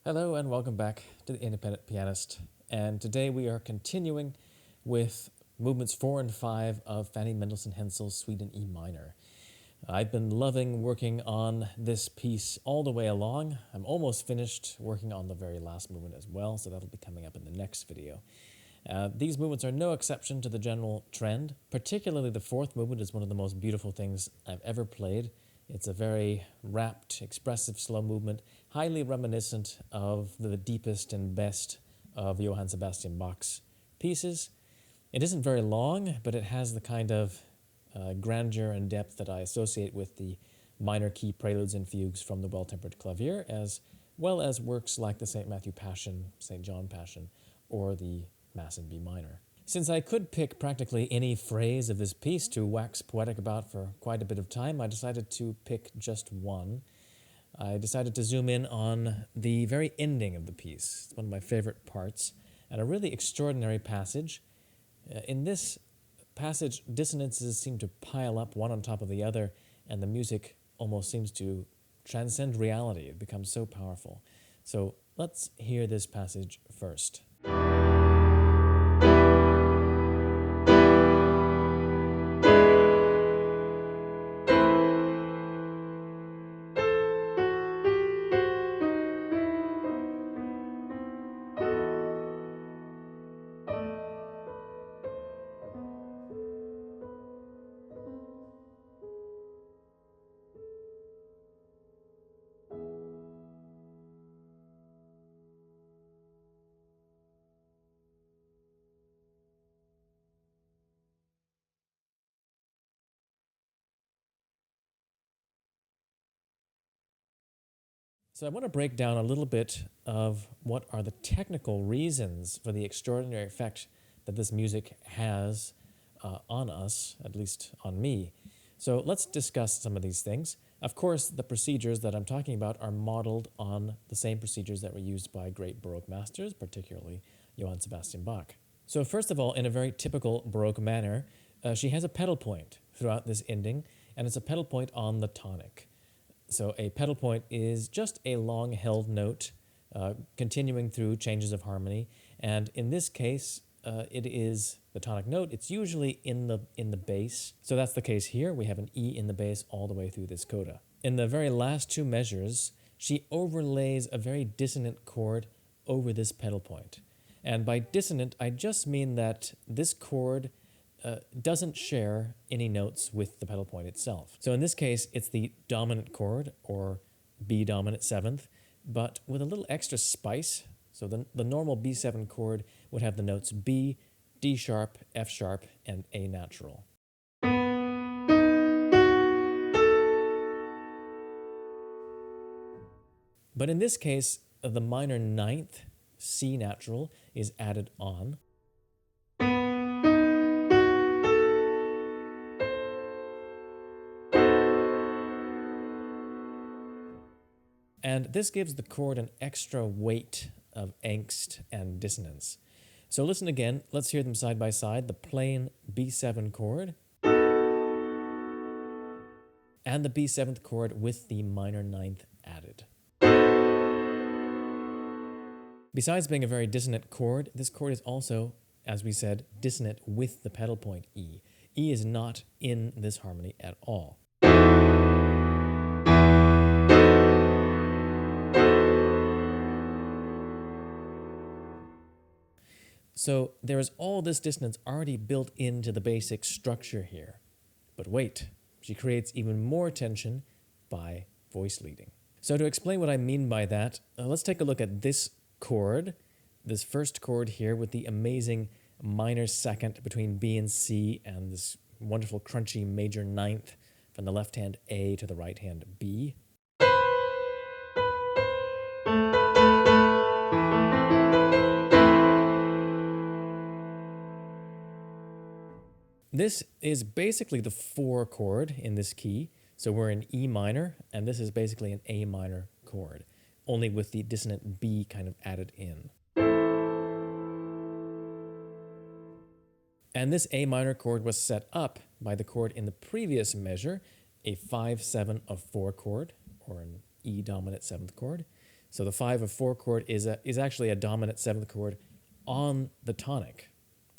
Hello and welcome back to The Independent Pianist. And today we are continuing with movements 4 and 5 of Fanny Hensel Suite in E minor. I've been loving working on this piece all the way along. I'm almost finished working on the very last movement as well, so that'll be coming up in the next video. These movements are no exception to the general trend. Particularly the fourth movement is one of the most beautiful things I've ever played. It's a very rapt, expressive, slow movement, highly reminiscent of the deepest and best of Johann Sebastian Bach's pieces. It isn't very long, but it has the kind of grandeur and depth that I associate with the minor key preludes and fugues from the Well-Tempered Clavier, as well as works like the St. Matthew Passion, St. John Passion, or the Mass in B minor. Since I could pick practically any phrase of this piece to wax poetic about for quite a bit of time, I decided to pick just one. I decided to zoom in on the very ending of the piece. It's one of my favorite parts, and a really extraordinary passage. In this passage, dissonances seem to pile up one on top of the other, and the music almost seems to transcend reality. It becomes so powerful. So let's hear this passage first. So I want to break down a little bit of what are the technical reasons for the extraordinary effect that this music has on us, at least on me. So let's discuss some of these things. Of course, the procedures that I'm talking about are modeled on the same procedures that were used by great Baroque masters, particularly Johann Sebastian Bach. So first of all, in a very typical Baroque manner, she has a pedal point throughout this ending, and it's a pedal point on the tonic. So a pedal point is just a long-held note continuing through changes of harmony, and in this case, it is the tonic note. It's usually in the bass. So that's the case here. We have an E in the bass all the way through this coda. In the very last two measures, she overlays a very dissonant chord over this pedal point. And by dissonant, I just mean that this chord doesn't share any notes with the pedal point itself. So in this case, it's the dominant chord, or B dominant seventh, but with a little extra spice. So the normal B7 chord would have the notes B, D sharp, F sharp, and A natural. But in this case, the minor ninth, C natural, is added on. And this gives the chord an extra weight of angst and dissonance. So listen again, let's hear them side by side, the plain B7 chord and the B7th chord with the minor ninth added. Besides being a very dissonant chord, this chord is also, as we said, dissonant with the pedal point E. E is not in this harmony at all. So there is all this dissonance already built into the basic structure here. But wait, she creates even more tension by voice leading. So to explain what I mean by that, let's take a look at this chord, this first chord here with the amazing minor second between B and C and this wonderful crunchy major ninth from the left hand A to the right hand B. This is basically the 4 chord in this key. So we're in E minor, and this is basically an A minor chord, only with the dissonant B kind of added in. And this A minor chord was set up by the chord in the previous measure, a 5-7 of 4 chord, or an E dominant 7th chord. So the 5 of 4 chord is actually a dominant 7th chord on the tonic.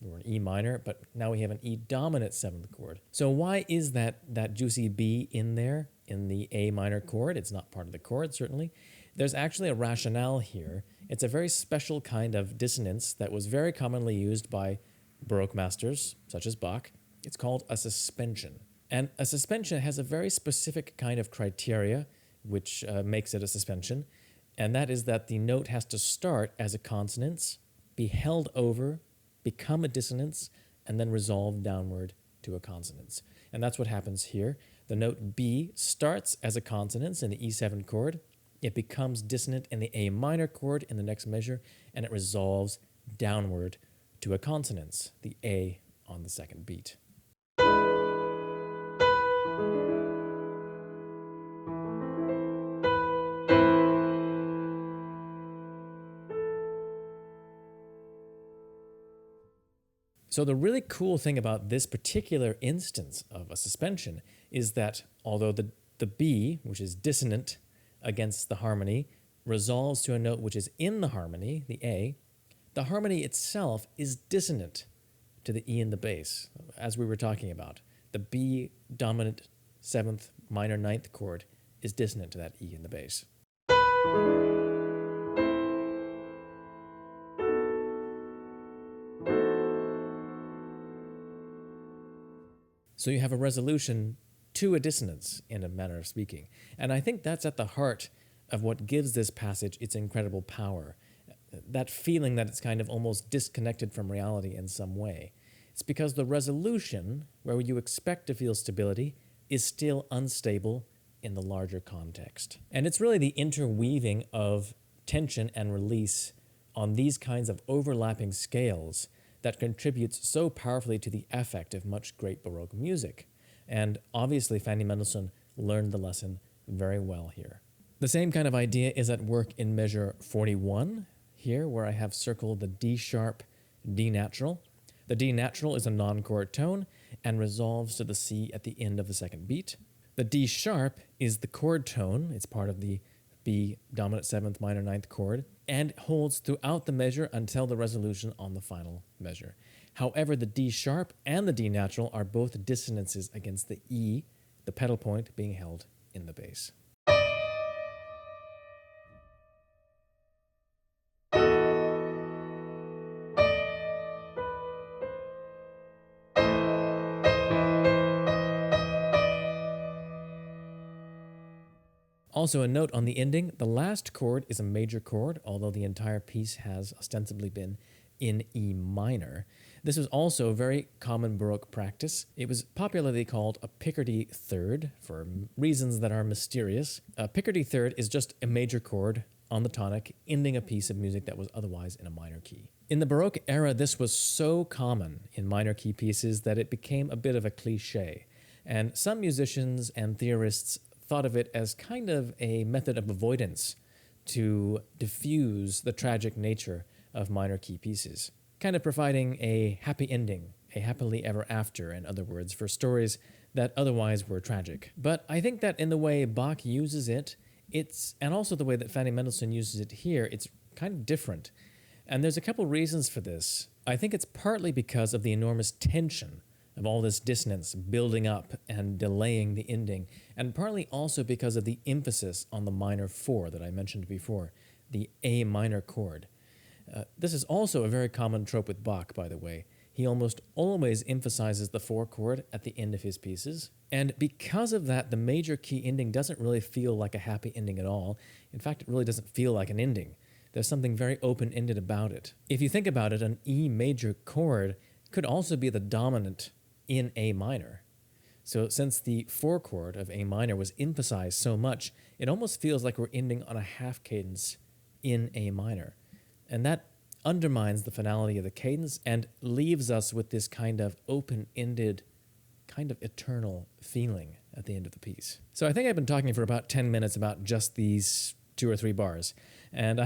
We're in E minor, but now we have an E dominant 7th chord. So why is that juicy B in there in the A minor chord? It's not part of the chord, certainly. There's actually a rationale here. It's a very special kind of dissonance that was very commonly used by Baroque masters, such as Bach. It's called a suspension. And a suspension has a very specific kind of criteria, which makes it a suspension, and that is that the note has to start as a consonance, be held over, become a dissonance, and then resolve downward to a consonance. And that's what happens here. The note B starts as a consonance in the E7 chord, it becomes dissonant in the A minor chord in the next measure, and it resolves downward to a consonance, the A on the second beat. So the really cool thing about this particular instance of a suspension is that although the B, which is dissonant against the harmony, resolves to a note which is in the harmony, the A, the harmony itself is dissonant to the E in the bass, as we were talking about. The B dominant 7th minor 9th chord is dissonant to that E in the bass. So you have a resolution to a dissonance, in a manner of speaking. And I think that's at the heart of what gives this passage its incredible power. That feeling that it's kind of almost disconnected from reality in some way. It's because the resolution, where you expect to feel stability, is still unstable in the larger context. And it's really the interweaving of tension and release on these kinds of overlapping scales that contributes so powerfully to the effect of much great Baroque music. And obviously Fanny Mendelssohn learned the lesson very well here. The same kind of idea is at work in measure 41, here where I have circled the D sharp, D natural. The D natural is a non-chord tone and resolves to the C at the end of the second beat. The D sharp is the chord tone, it's part of the B dominant 7th minor 9th chord, and holds throughout the measure until the resolution on the final measure. However, the D sharp and the D natural are both dissonances against the E, the pedal point being held in the bass. Also a note on the ending, the last chord is a major chord, although the entire piece has ostensibly been in E minor. This was also a very common Baroque practice. It was popularly called a Picardy third, for reasons that are mysterious. A Picardy third is just a major chord on the tonic, ending a piece of music that was otherwise in a minor key. In the Baroque era, this was so common in minor key pieces that it became a bit of a cliché. And some musicians and theorists thought of it as kind of a method of avoidance to diffuse the tragic nature of minor key pieces, kind of providing a happy ending, a happily ever after, in other words, for stories that otherwise were tragic. But I think that in the way Bach uses it, and also the way that Fanny Mendelssohn uses it here, it's kind of different. And there's a couple reasons for this. I think it's partly because of the enormous tension of all this dissonance building up and delaying the ending, and partly also because of the emphasis on the minor 4 that I mentioned before, the A minor chord. This is also a very common trope with Bach, by the way. He almost always emphasizes the 4 chord at the end of his pieces, and because of that, the major key ending doesn't really feel like a happy ending at all. In fact, it really doesn't feel like an ending. There's something very open-ended about it. If you think about it, an E major chord could also be the dominant in A minor. So since the 4 chord of A minor was emphasized so much, it almost feels like we're ending on a half cadence in A minor. And that undermines the finality of the cadence and leaves us with this kind of open-ended, kind of eternal feeling at the end of the piece. So I think I've been talking for about 10 minutes about just these 2 or 3 bars. And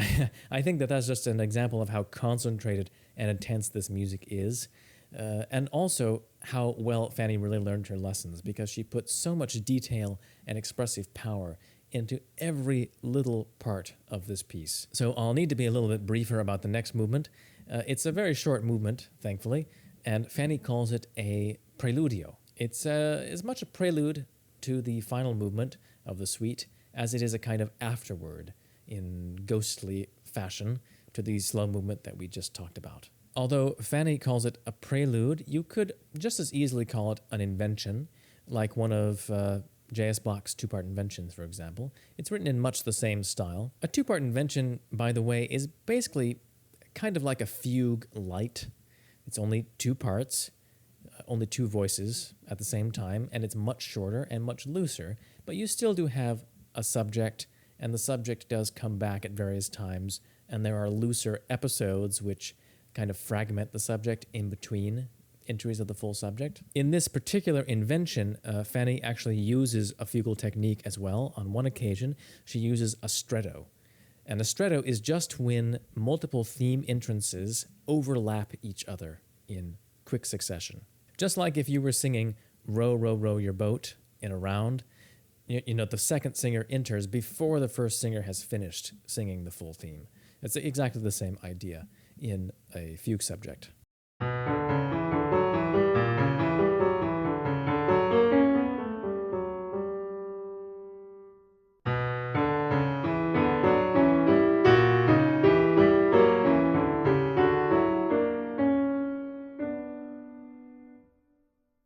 I think that that's just an example of how concentrated and intense this music is. And also how well Fanny really learned her lessons, because she put so much detail and expressive power into every little part of this piece. So I'll need to be a little bit briefer about the next movement. It's a very short movement, thankfully, and Fanny calls it a Preludio. It's as much a prelude to the final movement of the suite as it is a kind of afterword in ghostly fashion to the slow movement that we just talked about. Although Fanny calls it a prelude, you could just as easily call it an invention, like one of J.S. Bach's two-part inventions, for example. It's written in much the same style. A two-part invention, by the way, is basically kind of like a fugue light. It's only two parts, only two voices at the same time, and it's much shorter and much looser, but you still do have a subject, and the subject does come back at various times, and there are looser episodes which kind of fragment the subject in between entries of the full subject. In this particular invention, Fanny actually uses a fugal technique as well. On one occasion, she uses a stretto. And a stretto is just when multiple theme entrances overlap each other in quick succession. Just like if you were singing Row, Row, Row Your Boat in a round, you know, the second singer enters before the first singer has finished singing the full theme. It's exactly the same idea in a fugue subject.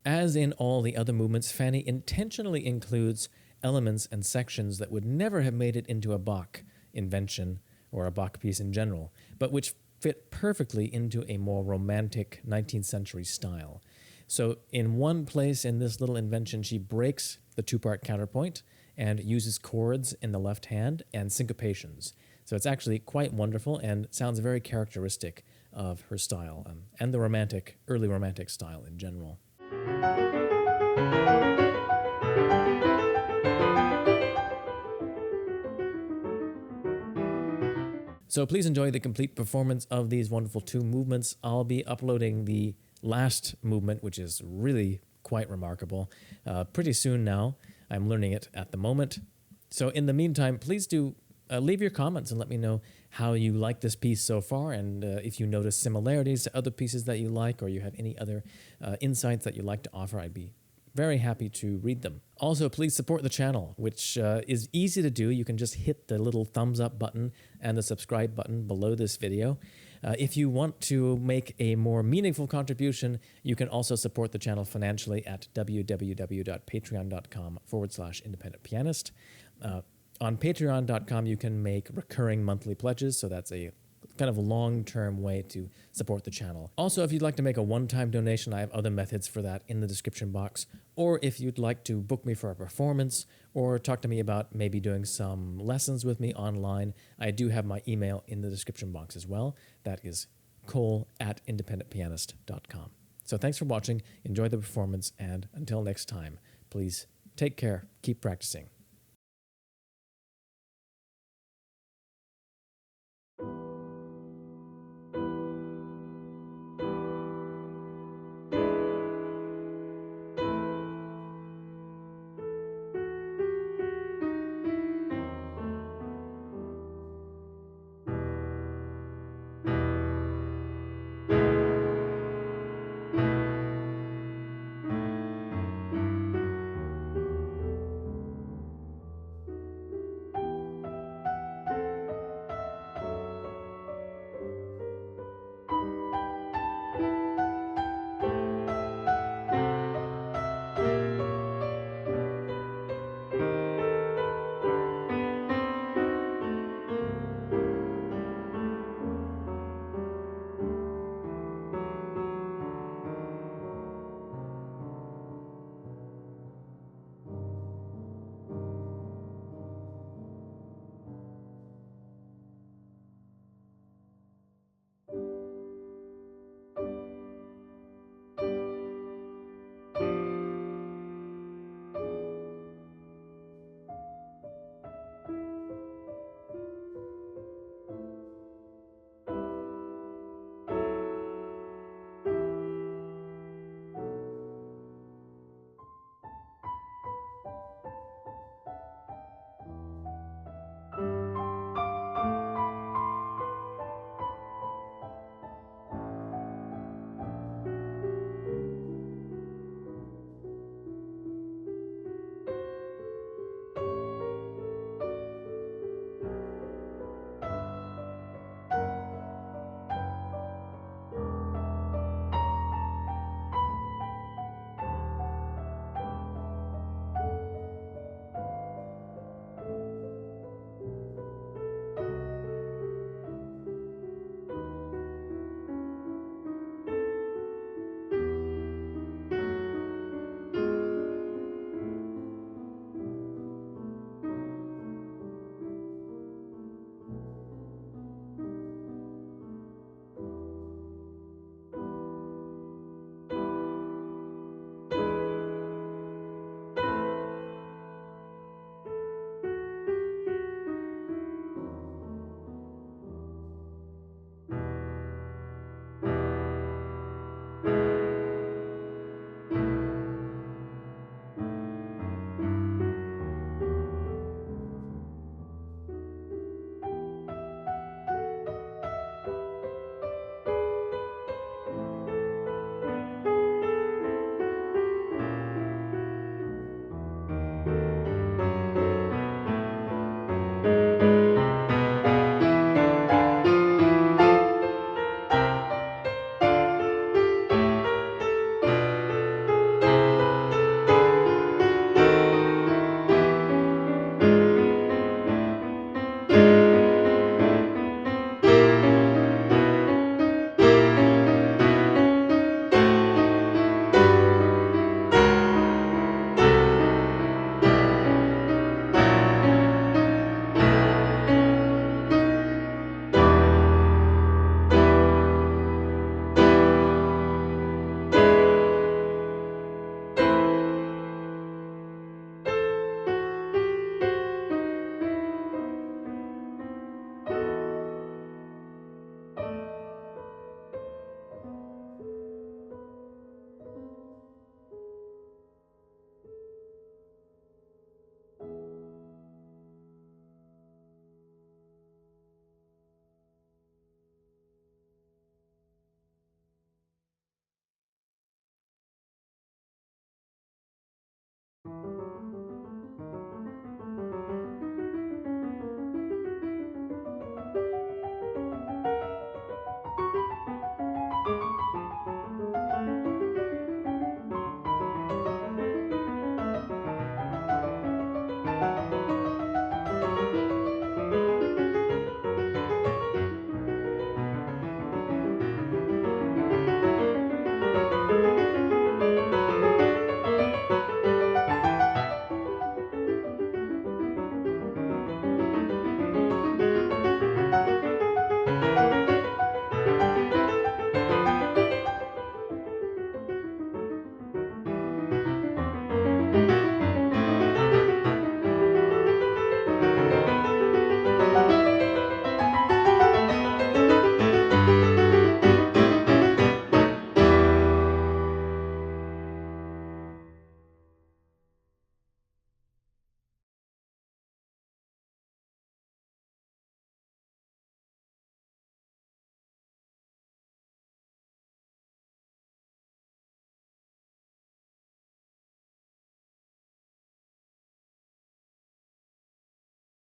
As in all the other movements, Fanny intentionally includes elements and sections that would never have made it into a Bach invention or a Bach piece in general, but which fit perfectly into a more romantic 19th century style. So in one place in this little invention, she breaks the two-part counterpoint and uses chords in the left hand and syncopations. So it's actually quite wonderful and sounds very characteristic of her style and the romantic, early romantic style in general. So please enjoy the complete performance of these wonderful two movements. I'll be uploading the last movement, which is really quite remarkable, pretty soon now. I'm learning it at the moment. So in the meantime, please do leave your comments and let me know how you like this piece so far, and if you notice similarities to other pieces that you like, or you have any other insights that you'd like to offer. I'd be very happy to read them. Also, please support the channel, which is easy to do. You can just hit the little thumbs up button and the subscribe button below this video. If you want to make a more meaningful contribution, you can also support the channel financially at www.patreon.com/independentpianist. On patreon.com, you can make recurring monthly pledges, so that's a kind of long-term way to support the channel. Also, if you'd like to make a one-time donation, I have other methods for that in the description box. Or if you'd like to book me for a performance or talk to me about maybe doing some lessons with me online, I do have my email in the description box as well. That is cole@independentpianist.com. So thanks for watching, enjoy the performance, and until next time, please take care, keep practicing.